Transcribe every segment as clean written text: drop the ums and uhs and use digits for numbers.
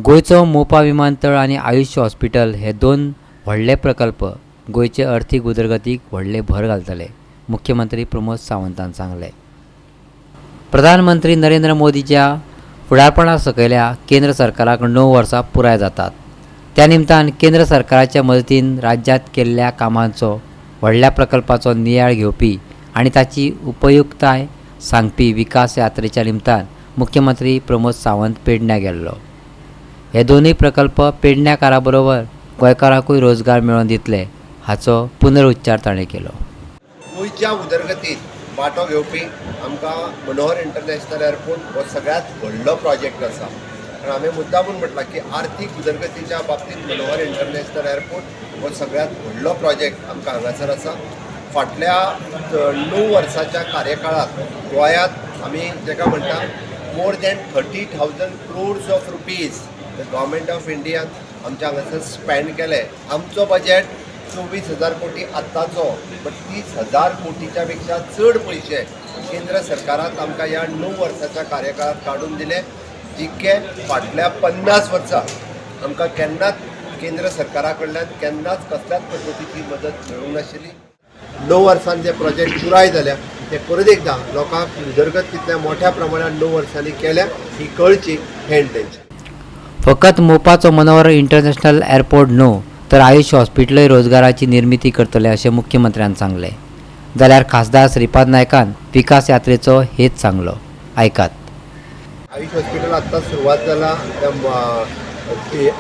गोयचो मोपा विमानतळ आणि आयुष हॉस्पिटल हे दोन व्हडले प्रकल्प गोयचे अर्थीक उदरगतीक व्हडले भर घालतले, मुख्यमंत्री प्रमोद सावंतान सांगले. प्रधानमंत्री नरेंद्र मोदीच्या फुडारपणा सकयल्या केंद्र सरकाराक 9 वर्सां पुराय जातात. त्या निमतान केंद्र सरकाराच्या मदतीन राज्यात केल्ल्या कामांचो व्हडल्या प्रकल्पाचो नियाळ घेवपी आनी ताची उपयुक्ताय सांगपी विकास यात्रेच्या निमतान मुख्यमंत्री प्रमोद सावंत पेडण्यां गेल्लो. हे दोनूय प्रकल्प पेडण्याकारां बरोबर गोंयकारांकूय रोजगार मेळोवन दितले हाचो पुनरुच्चार ताणें केलो. गोंयच्या उदरगतीत वांटो घेवपी आमकां मनोहर इंटरनॅशनल एअरपोर्ट हो सगळ्यात व्हडलो प्रोजेक्ट आसा. कारण हांवें मुद्दामून म्हटलां की आर्थीक उदरगतीच्या बाबतींत मनोहर इंटरनॅशनल एअरपोर्ट हो सगळ्यात व्हडलो प्रोजेक्ट आमकां हांगासर आसा. फाटल्या 9 वर्साच्या कार्यकाळात गोंयांत आमी जेका म्हणटा more than 30,000 crores of rupees the government of इंडियान आमच्या हांगासर स्पेंड केले. आमचो बजेट 24,000 कोटी आत्ताचो, बट 30,000 कोटीच्या पेक्षा चड पयशे केंद्र सरकारान आमकां ह्या 9 वर्साच्या कार्यकाळात काडून दिले, जितके फाटल्या 50 वर्सां आमकां केन्नाच केंद्र सरकारा कडल्यान केन्नाच कसल्याच पद्दतीची मदत मेळूंक नाशिल्ली. 9 वर्सांत जे प्रोजेक्ट पुराय जाल्या ते परत एकदां लोकांक उदरगत कितल्या मोठ्या प्रमाणात 9 वर्सांनी केल्या ही कळची हें इंटेन्शन. फकत मोपाचो मनोहर इंटरनॅशनल एअरपोर्ट न्हू तर आयुष हॉस्पिटलय रोजगाराची निर्मिती करतले अशें मुख्यमंत्र्यान सांगलें. जाल्यार खासदार श्रीपाद नायकान विकास यात्रेचो हेच सांगलो. आयकात. आयुष हॉस्पिटल आत्ताच सुरवात जाला.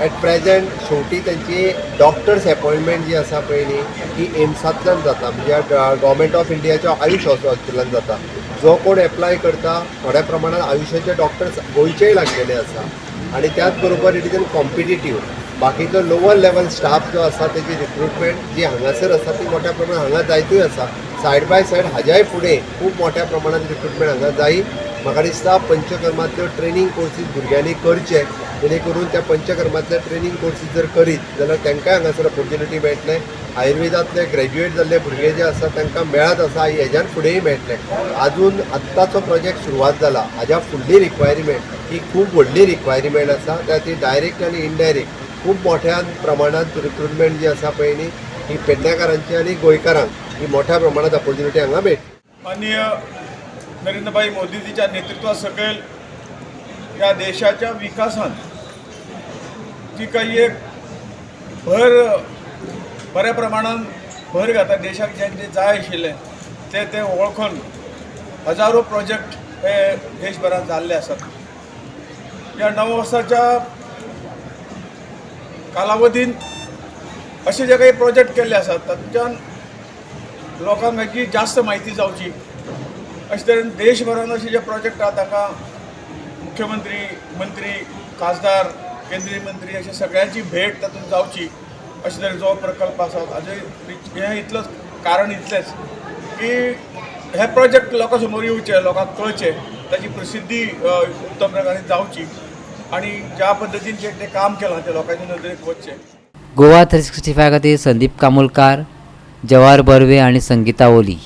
एट प्रेजेंट शेवटी त्यांची डॉक्टर्स अपॉइंटमेंट जी आसा पळय न्ही ही एम्सांतल्यान जाता, म्हणजे गव्हर्मेंट ऑफ इंडियाच्या आयुष हॉस्पिटलान जाता. जो कोण एप्लाय करता थोड्या प्रमाणात आयुशाचे डॉक्टर्स गोंयचेय लागलेले आसा आणि त्याच बरोबर इट इज एन कॉम्पिटिटीव. बाकीचो लोवर लेवल स्टाफ जो आसा तेजी रिक्रुटमेंट जी हांगासर आसा ती मोठ्या प्रमाणात हांगा जायतूय आसा. सायड बाय सायड हाज्याय फुडें खूब मोठ्या प्रमाणात रिक्रुटमेंट हांगा जायी. म्हाका दिसता पंचकर्मांतल्यो ट्रेनींग कोर्सीस भुरग्यांनी करचे, जेणे करून त्या पंचकर्मांतले ट्रेनींग कोर्सीस जर करीत जाल्यार तांकांय हांगासर ऑपॉर्च्युनिटी मेळटले. आयुर्वेदांतले ग्रॅज्युएट जाल्ले भुरगे जे आसा तांकां मेळत आसा हेज्यान फुडेंय मेळटले. आजून आत्ताचो प्रोजेक्ट सुरवात जाला, हाज्या फुडली रिक्वायरमेंट ही खूब व्हडली रिक्वायरमेंट आसा. त्या ती डायरेक्ट आनी इनडायरेक्ट खूब मोठ्या प्रमाणात रिक्रुटमेंट जी आसा पळय न्ही ही पेडण्याकारांची आनी गोंयकारांक ही मोठ्या प्रमाणात ऑपॉर्च्युनिटी हांगा मेळटली. माननीय नरेंद्रभाई मोदीजीच्या नेतृत्वा सकयल या देशाच्या विकासात जी काही एक बऱ्या प्रमाणात भर घाता देशाक जें कितें जाय आशिल्लें ते वळखून हजारो प्रोजेक्ट हे देशभरात जाल्ले आसात. या 9 वर्साच्या कालावधीन असे जे काही प्रोजेक्ट केल्ले आसात तातूंतल्यान लोकांक हाची जास्त म्हायती जावची अशे तरेन देशभरान अशे जे प्रोजेक्ट आहा ताका मुख्यमंत्री, मंत्री, खासदार, केंद्रीय मंत्री अशे सगळ्यांची भेट तातूंत जावची अशे तरेन जो प्रकल्प आसा हाजे हें इतलें कारण इतलेंच की हे प्रोजेक्ट लोकां समोर येवचे, लोकांक कळचे, ताची प्रसिद्धी उत्तम प्रकारे जावची आणि ज्या पद्धतीन ते काम केलां ते लोकांच्या नदरेक वचचें. गोवा 365 खातीर संदीप कामुलकार, जवाहर बर्वे आनी संगीता ओली.